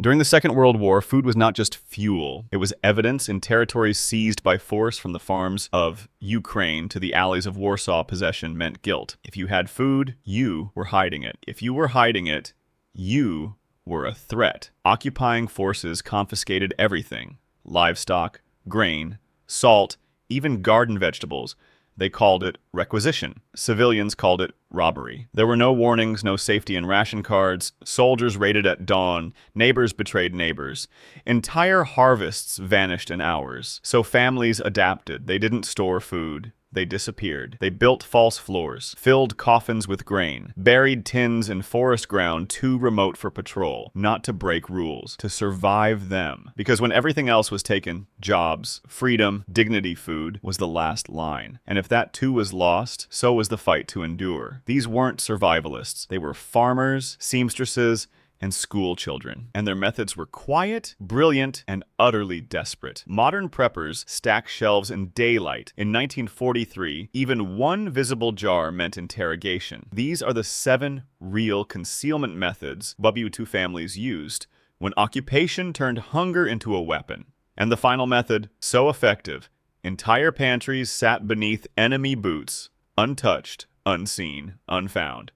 During the Second World War, food was not just fuel. It was evidence in territories seized by force, from the farms of Ukraine to the alleys of Warsaw. Possession meant guilt. If you had food, you were hiding it. If you were hiding it, you were a threat. Occupying forces confiscated everything: livestock, grain, salt, even garden vegetables. They called it requisition. Civilians called it robbery. There were no warnings, no safety in ration cards. Soldiers raided at dawn. Neighbors betrayed neighbors. Entire harvests vanished in hours. So families adapted. They didn't store food. They disappeared. They built false floors, filled coffins with grain, buried tins in forest ground too remote for patrol, not to break rules, to survive them. Because when everything else was taken, jobs, freedom, dignity, food was the last line. And if that too was lost, so was the fight to endure. These weren't survivalists. They were farmers, seamstresses, and school children. And their methods were quiet, brilliant, and utterly desperate. Modern preppers stack shelves in daylight. In 1943, even one visible jar meant interrogation. These are the 7 real concealment methods WWII families used when occupation turned hunger into a weapon. And the final method, so effective, entire pantries sat beneath enemy boots, untouched, unseen, unfound.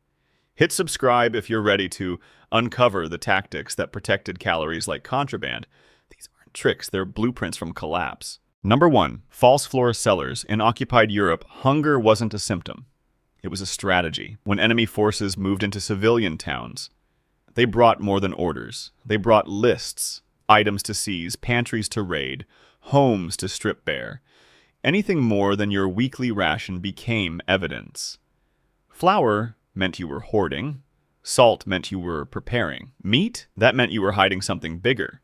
Hit subscribe if you're ready to uncover the tactics that protected calories like contraband. These aren't tricks, they're blueprints from collapse. Number 1, false floor cellars. In occupied Europe, hunger wasn't a symptom. It was a strategy. When enemy forces moved into civilian towns, they brought more than orders. They brought lists, items to seize, pantries to raid, homes to strip bare. Anything more than your weekly ration became evidence. Flour meant you were hoarding. Salt meant you were preparing. Meat? That meant you were hiding something bigger.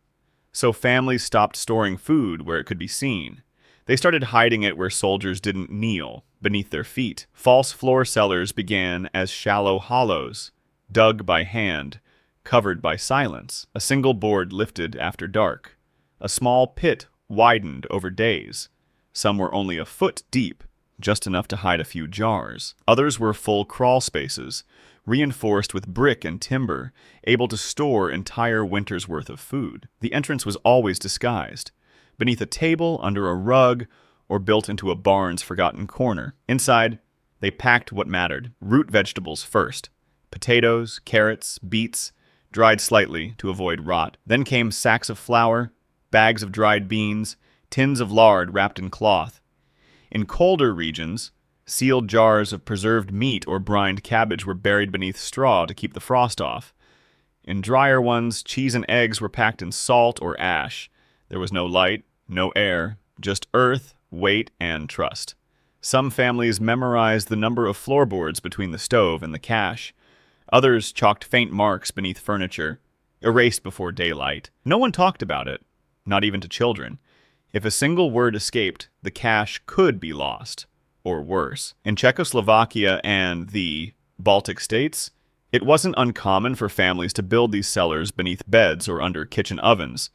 So families stopped storing food where it could be seen. They started hiding it where soldiers didn't kneel, beneath their feet. False floor cellars began as shallow hollows, dug by hand, covered by silence. A single board lifted after dark. A small pit widened over days. Some were only a foot deep, just enough to hide a few jars. Others were full crawl spaces, reinforced with brick and timber, able to store entire winter's worth of food. The entrance was always disguised, beneath a table, under a rug, or built into a barn's forgotten corner. Inside, they packed what mattered. Root vegetables first. Potatoes, carrots, beets, dried slightly to avoid rot. Then came sacks of flour, bags of dried beans, tins of lard wrapped in cloth. In colder regions, sealed jars of preserved meat or brined cabbage were buried beneath straw to keep the frost off. In drier ones, cheese and eggs were packed in salt or ash. There was no light, no air, just earth, weight, and trust. Some families memorized the number of floorboards between the stove and the cache. Others chalked faint marks beneath furniture, erased before daylight. No one talked about it, not even to children. If a single word escaped, the cache could be lost. Or worse. In Czechoslovakia and the Baltic states, it wasn't uncommon for families to build these cellars beneath beds or under kitchen ovens,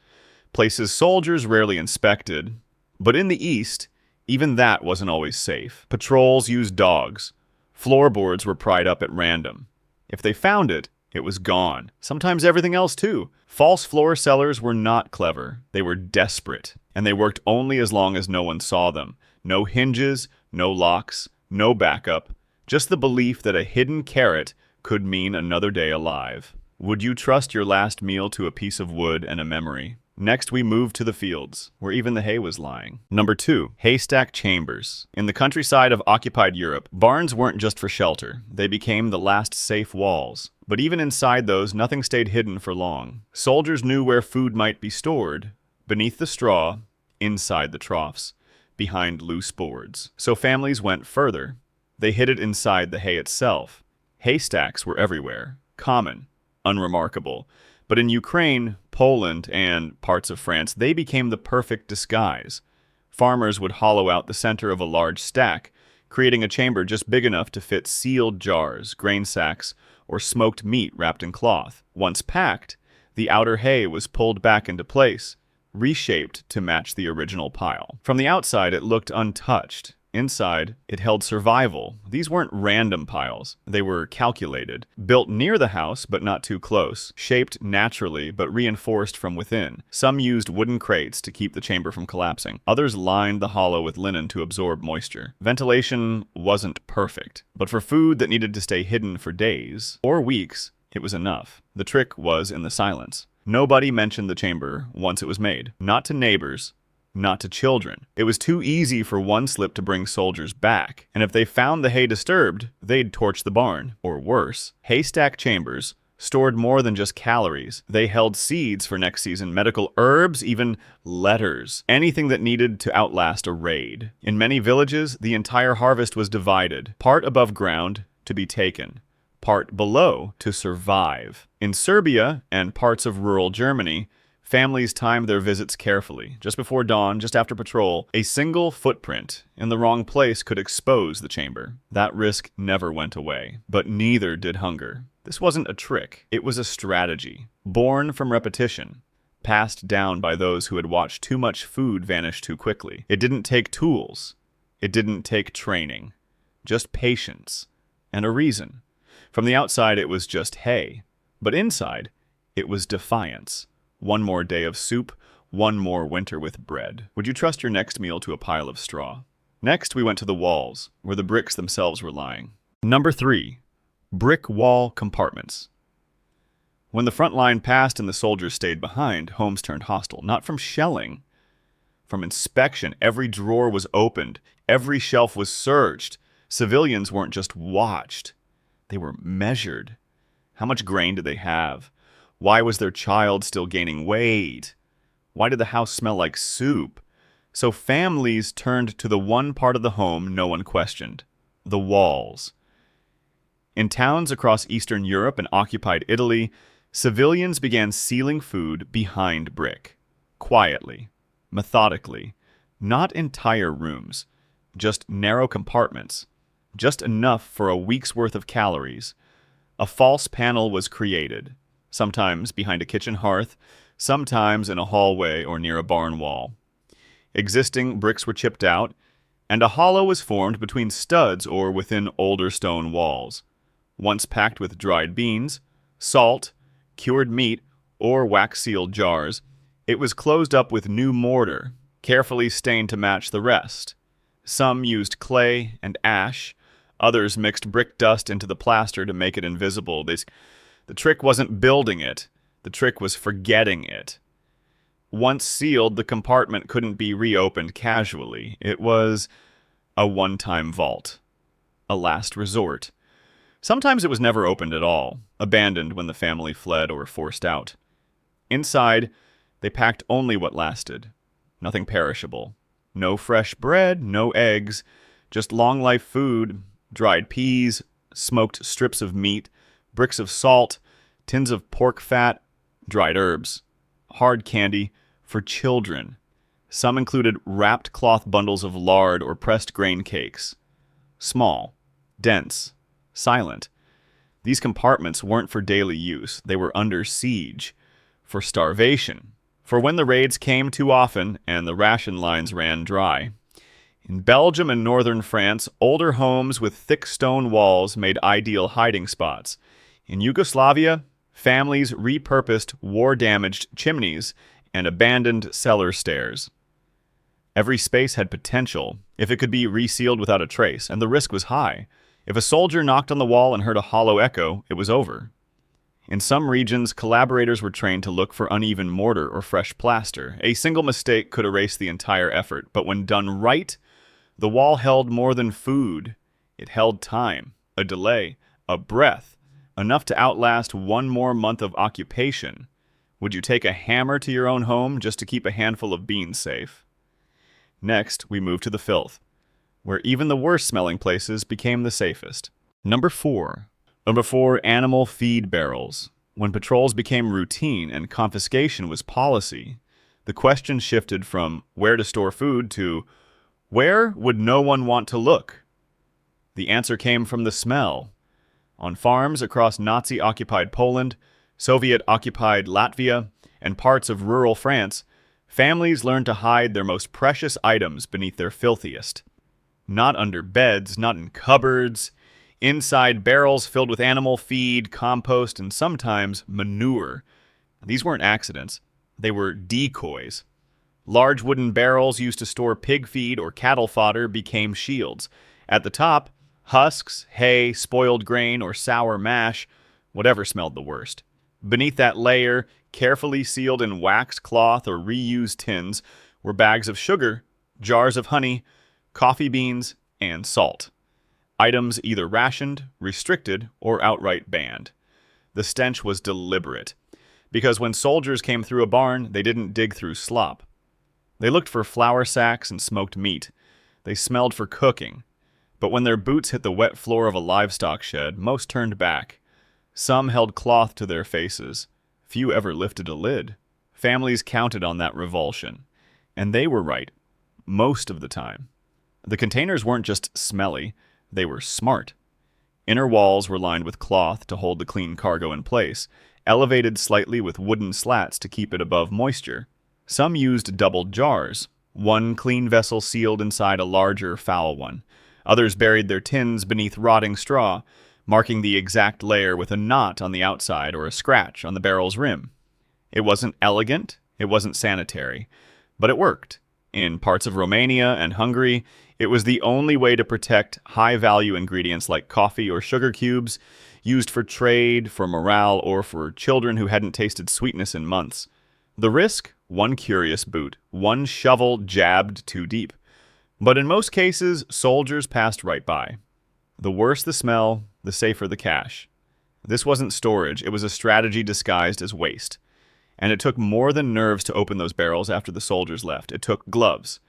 places soldiers rarely inspected. But in the East, even that wasn't always safe. Patrols used dogs. Floorboards were pried up at random. If they found it, it was gone. Sometimes everything else too. False floor cellars were not clever. They were desperate, and they worked only as long as no one saw them. No hinges, no locks, no backup, just the belief that a hidden carrot could mean another day alive. Would you trust your last meal to a piece of wood and a memory? Next, we moved to the fields, where even the hay was lying. Number 2, haystack chambers. In the countryside of occupied Europe, barns weren't just for shelter. They became the last safe walls. But even inside those, nothing stayed hidden for long. Soldiers knew where food might be stored, beneath the straw, inside the troughs, behind loose boards. So families went further. They hid it inside the hay itself. Haystacks were everywhere, common, unremarkable. But in Ukraine, Poland, and parts of France, they became the perfect disguise. Farmers would hollow out the center of a large stack, creating a chamber just big enough to fit sealed jars, grain sacks, or smoked meat wrapped in cloth. Once packed, the outer hay was pulled back into place, reshaped to match the original pile. From the outside, it looked untouched. Inside, it held survival. These weren't random piles. They were calculated. Built near the house, but not too close. Shaped naturally, but reinforced from within. Some used wooden crates to keep the chamber from collapsing. Others lined the hollow with linen to absorb moisture. Ventilation wasn't perfect, but for food that needed to stay hidden for days or weeks, it was enough. The trick was in the silence. Nobody mentioned the chamber once it was made. Not to neighbors, not to children. It was too easy for one slip to bring soldiers back, and if they found the hay disturbed, they'd torch the barn. Or worse, haystack chambers stored more than just calories. They held seeds for next season, medical herbs, even letters. Anything that needed to outlast a raid. In many villages, the entire harvest was divided. Part above ground to be taken, part below to survive. In Serbia and parts of rural Germany, families timed their visits carefully. Just before dawn, just after patrol, a single footprint in the wrong place could expose the chamber. That risk never went away, but neither did hunger. This wasn't a trick. It was a strategy, born from repetition, passed down by those who had watched too much food vanish too quickly. It didn't take tools. It didn't take training. Just patience and a reason. From the outside, it was just hay. But inside, it was defiance. One more day of soup, one more winter with bread. Would you trust your next meal to a pile of straw? Next, we went to the walls, where the bricks themselves were lying. Number 3. Brick wall compartments. When the front line passed and the soldiers stayed behind, homes turned hostile. Not from shelling, from inspection. Every drawer was opened. Every shelf was searched. Civilians weren't just watched. They were measured. How much grain did they have? Why was their child still gaining weight? Why did the house smell like soup? So families turned to the one part of the home no one questioned, the walls. In towns across Eastern Europe and occupied Italy, civilians began sealing food behind brick, quietly, methodically, not entire rooms, just narrow compartments, just enough for a week's worth of calories. A false panel was created, sometimes behind a kitchen hearth, sometimes in a hallway or near a barn wall. Existing bricks were chipped out, and a hollow was formed between studs or within older stone walls. Once packed with dried beans, salt, cured meat, or wax-sealed jars, it was closed up with new mortar, carefully stained to match the rest. Some used clay and ash, others mixed brick dust into the plaster to make it invisible. The trick wasn't building it, the trick was forgetting it. Once sealed, the compartment couldn't be reopened casually. It was a one-time vault, a last resort. Sometimes it was never opened at all, abandoned when the family fled or forced out. Inside, they packed only what lasted. Nothing perishable. No fresh bread, no eggs, just long-life food, dried peas, smoked strips of meat, bricks of salt, tins of pork fat, dried herbs, hard candy for children. Some included wrapped cloth bundles of lard or pressed grain cakes. Small, dense, silent. These compartments weren't for daily use. They were under siege, for starvation, for when the raids came too often and the ration lines ran dry. In Belgium and northern France, older homes with thick stone walls made ideal hiding spots. In Yugoslavia, families repurposed war-damaged chimneys and abandoned cellar stairs. Every space had potential if it could be resealed without a trace, and the risk was high. If a soldier knocked on the wall and heard a hollow echo, it was over. In some regions, collaborators were trained to look for uneven mortar or fresh plaster. A single mistake could erase the entire effort, but when done right, the wall held more than food. It held time, a delay, a breath, enough to outlast one more month of occupation. Would you take a hammer to your own home just to keep a handful of beans safe? Next, we move to the filth, where even the worst-smelling places became the safest. Number 4. Animal feed barrels. When patrols became routine and confiscation was policy, the question shifted from where to store food to where would no one want to look? The answer came from the smell. On farms across Nazi-occupied Poland, Soviet-occupied Latvia, and parts of rural France, families learned to hide their most precious items beneath their filthiest. Not under beds, not in cupboards. Inside barrels filled with animal feed, compost, and sometimes manure. These weren't accidents. They were decoys. Large wooden barrels used to store pig feed or cattle fodder became shields. At the top, husks, hay, spoiled grain, or sour mash, whatever smelled the worst. Beneath that layer, carefully sealed in waxed cloth or reused tins, were bags of sugar, jars of honey, coffee beans, and salt. Items either rationed, restricted, or outright banned. The stench was deliberate, because when soldiers came through a barn, they didn't dig through slop. They looked for flour sacks and smoked meat. They smelled for cooking. But when their boots hit the wet floor of a livestock shed, most turned back. Some held cloth to their faces. Few ever lifted a lid. Families counted on that revulsion. And they were right, most of the time. The containers weren't just smelly, they were smart. Inner walls were lined with cloth to hold the clean cargo in place, elevated slightly with wooden slats to keep it above moisture. Some used doubled jars, one clean vessel sealed inside a larger, foul one. Others buried their tins beneath rotting straw, marking the exact layer with a knot on the outside or a scratch on the barrel's rim. It wasn't elegant, it wasn't sanitary, but it worked. In parts of Romania and Hungary, it was the only way to protect high-value ingredients like coffee or sugar cubes, used for trade, for morale, or for children who hadn't tasted sweetness in months. The risk? One curious boot, one shovel jabbed too deep. But in most cases, soldiers passed right by. The worse the smell, the safer the cash. This wasn't storage, it was a strategy disguised as waste. And it took more than nerves to open those barrels after the soldiers left. It took gloves.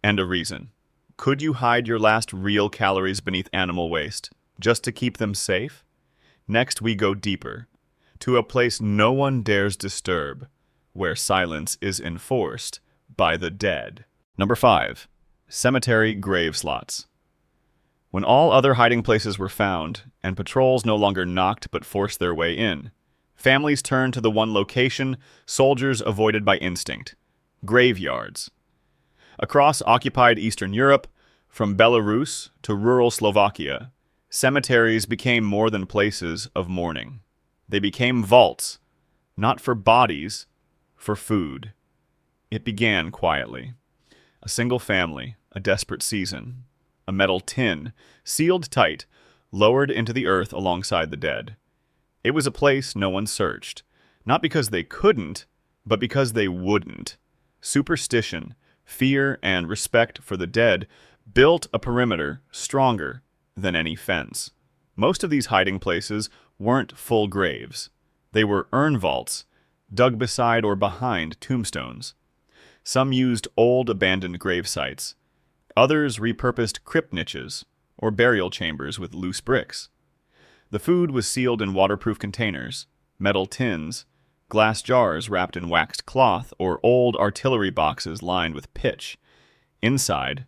And a reason. Could you hide your last real calories beneath animal waste, just to keep them safe? Next we go deeper, to a place no one dares disturb, where silence is enforced by the dead. Number 5. Cemetery grave slots. When all other hiding places were found, and patrols no longer knocked but forced their way in, families turned to the one location soldiers avoided by instinct: graveyards. Across occupied Eastern Europe, from Belarus to rural Slovakia, cemeteries became more than places of mourning. They became vaults, not for bodies, for food. It began quietly. A single family, a desperate season, a metal tin, sealed tight, lowered into the earth alongside the dead. It was a place no one searched, not because they couldn't, but because they wouldn't. Superstition, fear, and respect for the dead built a perimeter stronger than any fence. Most of these hiding places weren't full graves. They were urn vaults, dug beside or behind tombstones. Some used old abandoned grave sites. Others repurposed crypt niches or burial chambers with loose bricks. The food was sealed in waterproof containers, metal tins, glass jars wrapped in waxed cloth, or old artillery boxes lined with pitch. Inside,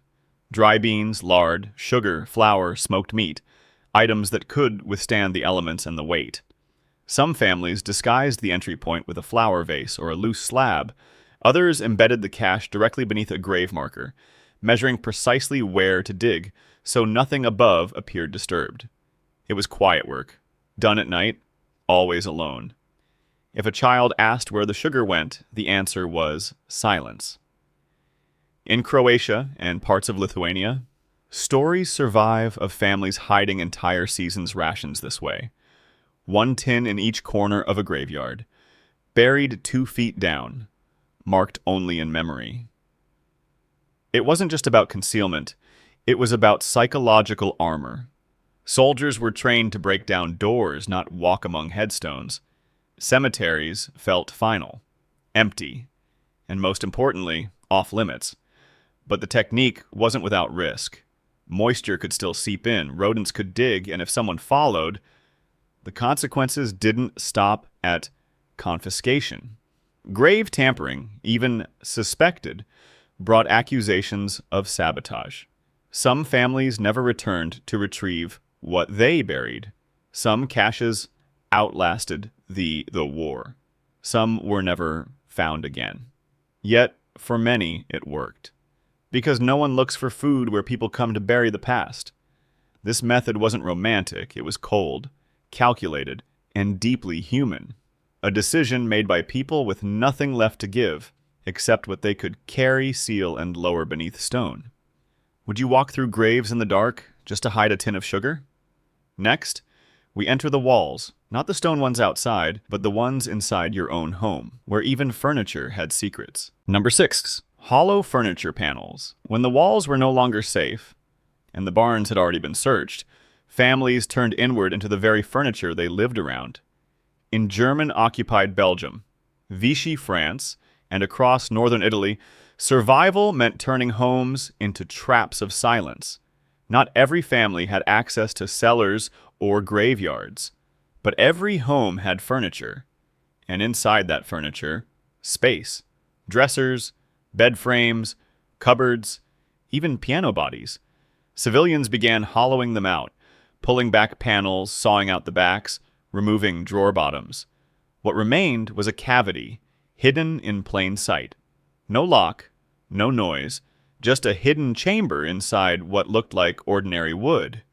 dry beans, lard, sugar, flour, smoked meat, items that could withstand the elements and the weight. Some families disguised the entry point with a flower vase or a loose slab. Others embedded the cache directly beneath a grave marker, measuring precisely where to dig, so nothing above appeared disturbed. It was quiet work, done at night, always alone. If a child asked where the sugar went, the answer was silence. In Croatia and parts of Lithuania, stories survive of families hiding entire seasons' rations this way. One tin in each corner of a graveyard, buried 2 feet down, marked only in memory. It wasn't just about concealment, it was about psychological armor. Soldiers were trained to break down doors, not walk among headstones. Cemeteries felt final, empty, and most importantly, off limits. But the technique wasn't without risk. Moisture could still seep in, rodents could dig, and if someone followed, the consequences didn't stop at confiscation. Grave tampering, even suspected, brought accusations of sabotage. Some families never returned to retrieve what they buried. Some caches outlasted the war. Some were never found again. Yet, for many, it worked. Because no one looks for food where people come to bury the past. This method wasn't romantic, it was cold, calculated, and deeply human. A decision made by people with nothing left to give, except what they could carry, seal, and lower beneath stone. Would you walk through graves in the dark just to hide a tin of sugar? Next, we enter the walls, not the stone ones outside, but the ones inside your own home, where even furniture had secrets. Number 6. Hollow furniture panels. When the walls were no longer safe, and the barns had already been searched, families turned inward into the very furniture they lived around. In German-occupied Belgium, Vichy France, and across northern Italy, survival meant turning homes into traps of silence. Not every family had access to cellars or graveyards, but every home had furniture, and inside that furniture, space, dressers, bed frames, cupboards, even piano bodies. Civilians began hollowing them out, pulling back panels, sawing out the backs, removing drawer bottoms. What remained was a cavity, hidden in plain sight. No lock, no noise, just a hidden chamber inside what looked like ordinary wood.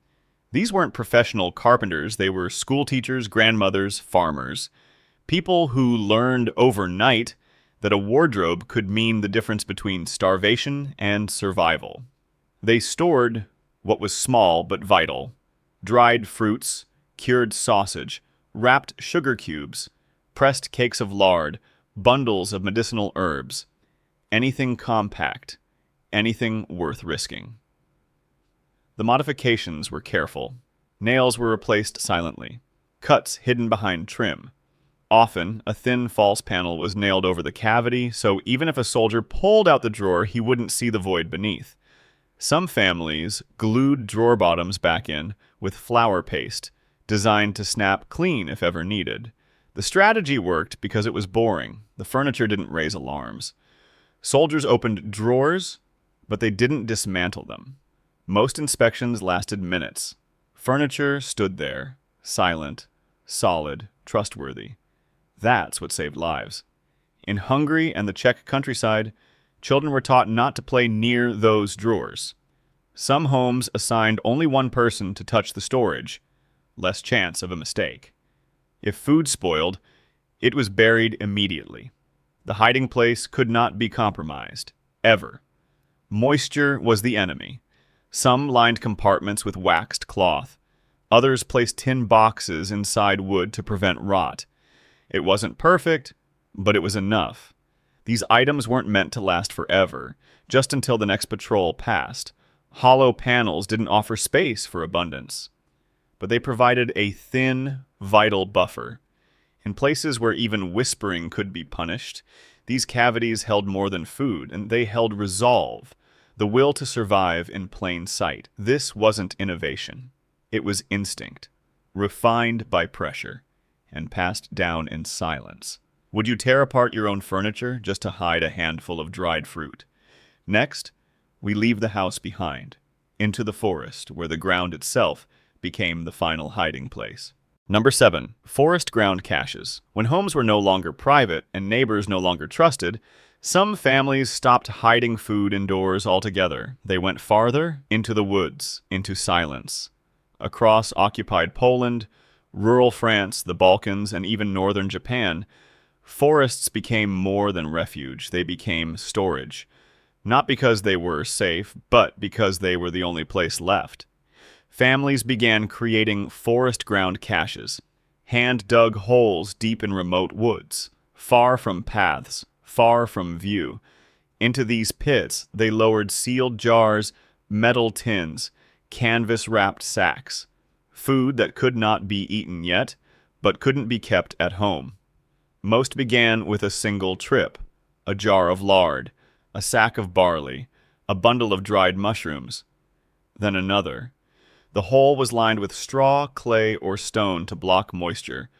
These weren't professional carpenters, they were schoolteachers, grandmothers, farmers. People who learned overnight that a wardrobe could mean the difference between starvation and survival. They stored what was small but vital: dried fruits, cured sausage, wrapped sugar cubes, pressed cakes of lard, bundles of medicinal herbs. Anything compact, anything worth risking. The modifications were careful. Nails were replaced silently, cuts hidden behind trim. Often, a thin false panel was nailed over the cavity, so even if a soldier pulled out the drawer, he wouldn't see the void beneath. Some families glued drawer bottoms back in with flour paste, designed to snap clean if ever needed. The strategy worked because it was boring. The furniture didn't raise alarms. Soldiers opened drawers, but they didn't dismantle them. Most inspections lasted minutes. Furniture stood there, silent, solid, trustworthy. That's what saved lives. In Hungary and the Czech countryside, children were taught not to play near those drawers. Some homes assigned only one person to touch the storage, less chance of a mistake. If food spoiled, it was buried immediately. The hiding place could not be compromised, ever. Moisture was the enemy. Some lined compartments with waxed cloth. Others placed tin boxes inside wood to prevent rot. It wasn't perfect, but it was enough. These items weren't meant to last forever, just until the next patrol passed. Hollow panels didn't offer space for abundance, but they provided a thin, vital buffer. In places where even whispering could be punished, these cavities held more than food, and they held resolve, the will to survive in plain sight. This wasn't innovation. It was instinct, refined by pressure, and passed down in silence. Would you tear apart your own furniture just to hide a handful of dried fruit? Next, we leave the house behind, into the forest, where the ground itself became the final hiding place. Number 7. Forest ground caches. When homes were no longer private and neighbors no longer trusted, some families stopped hiding food indoors altogether. They went farther, into the woods, into silence. Across occupied Poland, rural France, the Balkans, and even northern Japan, forests became more than refuge. They became storage. Not because they were safe, but because they were the only place left. Families began creating forest ground caches, hand-dug holes deep in remote woods, far from paths, far from view. Into these pits, they lowered sealed jars, metal tins, canvas-wrapped sacks, food that could not be eaten yet, but couldn't be kept at home. Most began with a single trip: a jar of lard, a sack of barley, a bundle of dried mushrooms. Then another. The hole was lined with straw, clay, or stone to block moisture.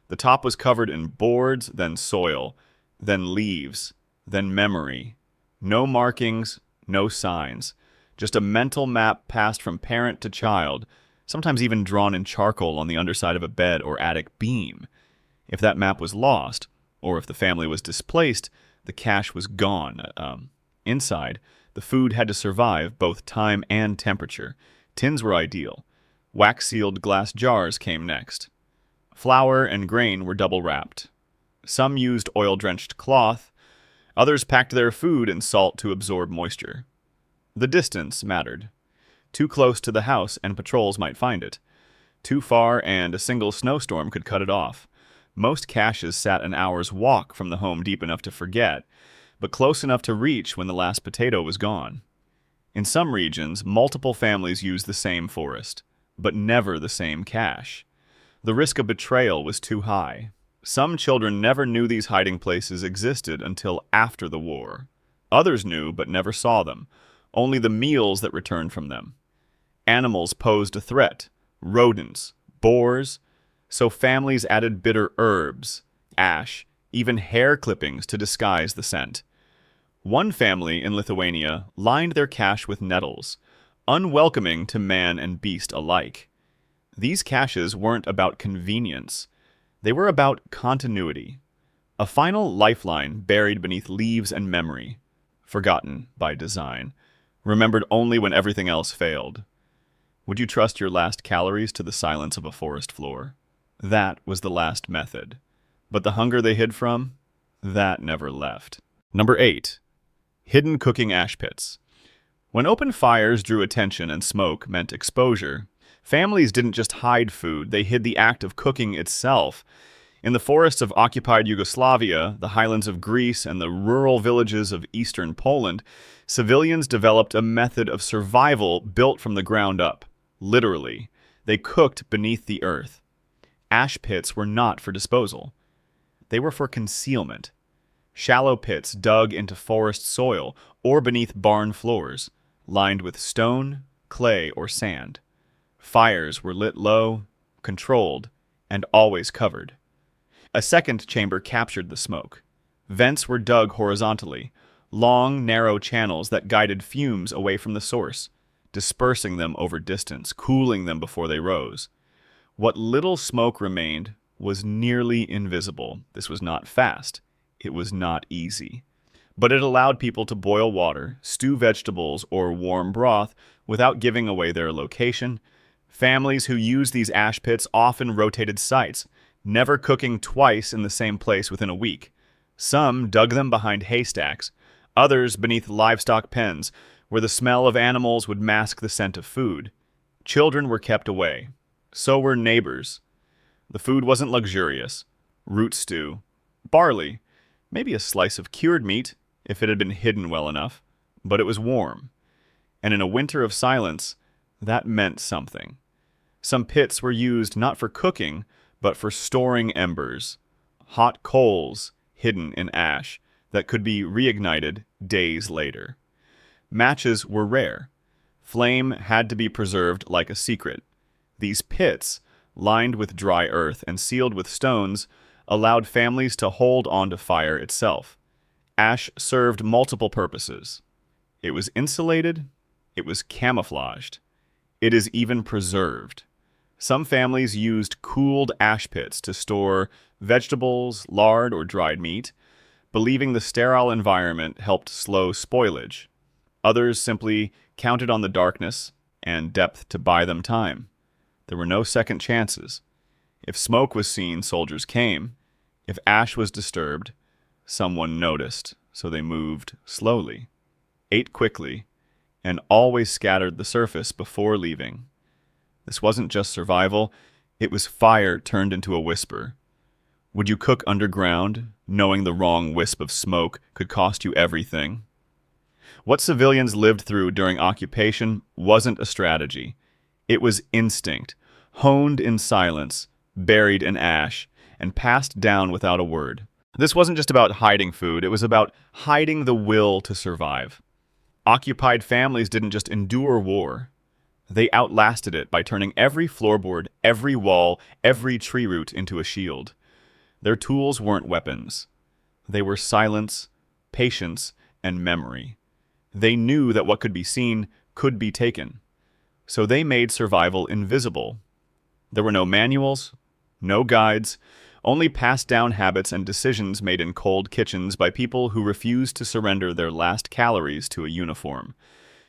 The top was covered in boards, then soil, then leaves, then memory. No markings, no signs. Just a mental map passed from parent to child, sometimes even drawn in charcoal on the underside of a bed or attic beam. If that map was lost, or if the family was displaced, the cache was gone. Inside, The food had to survive both time and temperature. Tins were ideal. Wax-sealed glass jars came next. Flour and grain were double-wrapped. Some used oil-drenched cloth. Others packed their food in salt to absorb moisture. The distance mattered. Too close to the house and patrols might find it. Too far and a single snowstorm could cut it off. Most caches sat an hour's walk from the home deep enough to forget, but close enough to reach when the last potato was gone. In some regions, multiple families used the same forest, but never the same cache. The risk of betrayal was too high. Some children never knew these hiding places existed until after the war. Others knew but never saw them, only the meals that returned from them. Animals posed a threat, rodents, boars, so families added bitter herbs, ash, even hair clippings to disguise the scent. One family in Lithuania lined their cache with nettles, unwelcoming to man and beast alike. These caches weren't about convenience. They were about continuity. A final lifeline buried beneath leaves and memory, forgotten by design, remembered only when everything else failed. Would you trust your last calories to the silence of a forest floor? That was the last method. But the hunger they hid from? That never left. Number 8. Hidden cooking ash pits. When open fires drew attention and smoke meant exposure, families didn't just hide food, they hid the act of cooking itself. In the forests of occupied Yugoslavia, the highlands of Greece, and the rural villages of eastern Poland, civilians developed a method of survival built from the ground up. Literally, they cooked beneath the earth. Ash pits were not for disposal. They were for concealment. Shallow pits dug into forest soil or beneath barn floors, lined with stone, clay, or sand. Fires were lit low, controlled, and always covered. A second chamber captured the smoke. Vents were dug horizontally, long, narrow channels that guided fumes away from the source, dispersing them over distance, cooling them before they rose. What little smoke remained was nearly invisible. This was not fast. It was not easy. But it allowed people to boil water, stew vegetables, or warm broth without giving away their location. Families who used these ash pits often rotated sites, never cooking twice in the same place within a week. Some dug them behind haystacks, others beneath livestock pens, where the smell of animals would mask the scent of food. Children were kept away. So were neighbors. The food wasn't luxurious. Root stew, barley, maybe a slice of cured meat if it had been hidden well enough, but it was warm. And in a winter of silence, that meant something. Some pits were used not for cooking, but for storing embers, hot coals hidden in ash that could be reignited days later. Matches were rare. Flame had to be preserved like a secret. These pits, lined with dry earth and sealed with stones, allowed families to hold on to fire itself. Ash served multiple purposes. It was insulated, it was camouflaged, it is even preserved. Some families used cooled ash pits to store vegetables, lard, or dried meat, believing the sterile environment helped slow spoilage. Others simply counted on the darkness and depth to buy them time. There were no second chances. If smoke was seen, soldiers came. If ash was disturbed, someone noticed, so they moved slowly, ate quickly, and always scattered the surface before leaving. This wasn't just survival, it was fire turned into a whisper. Would you cook underground, knowing the wrong wisp of smoke could cost you everything? What civilians lived through during occupation wasn't a strategy. It was instinct, honed in silence, buried in ash, and passed down without a word. This wasn't just about hiding food, it was about hiding the will to survive. Occupied families didn't just endure war. They outlasted it by turning every floorboard, every wall, every tree root into a shield. Their tools weren't weapons. They were silence, patience, and memory. They knew that what could be seen could be taken. So they made survival invisible. There were no manuals, no guides, only passed down habits and decisions made in cold kitchens by people who refused to surrender their last calories to a uniform.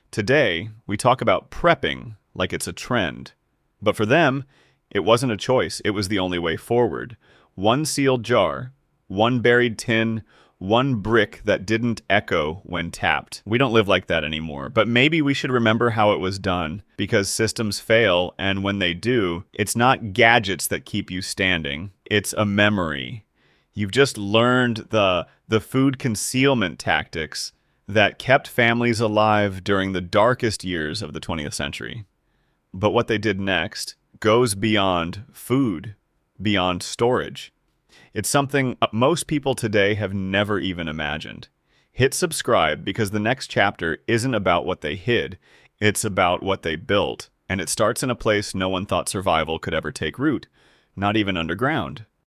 Today, we talk about prepping like it's a trend. But for them, it wasn't a choice, it was the only way forward. One sealed jar, one buried tin, one brick that didn't echo when tapped. We don't live like that anymore, but maybe we should remember how it was done, because systems fail, and when they do, it's not gadgets that keep you standing, it's a memory. You've just learned the food concealment tactics that kept families alive during the darkest years of the 20th century. But what they did next goes beyond food, beyond storage. It's something most people today have never even imagined. Hit subscribe because the next chapter isn't about what they hid, it's about what they built. And it starts in a place no one thought survival could ever take root, not even underground.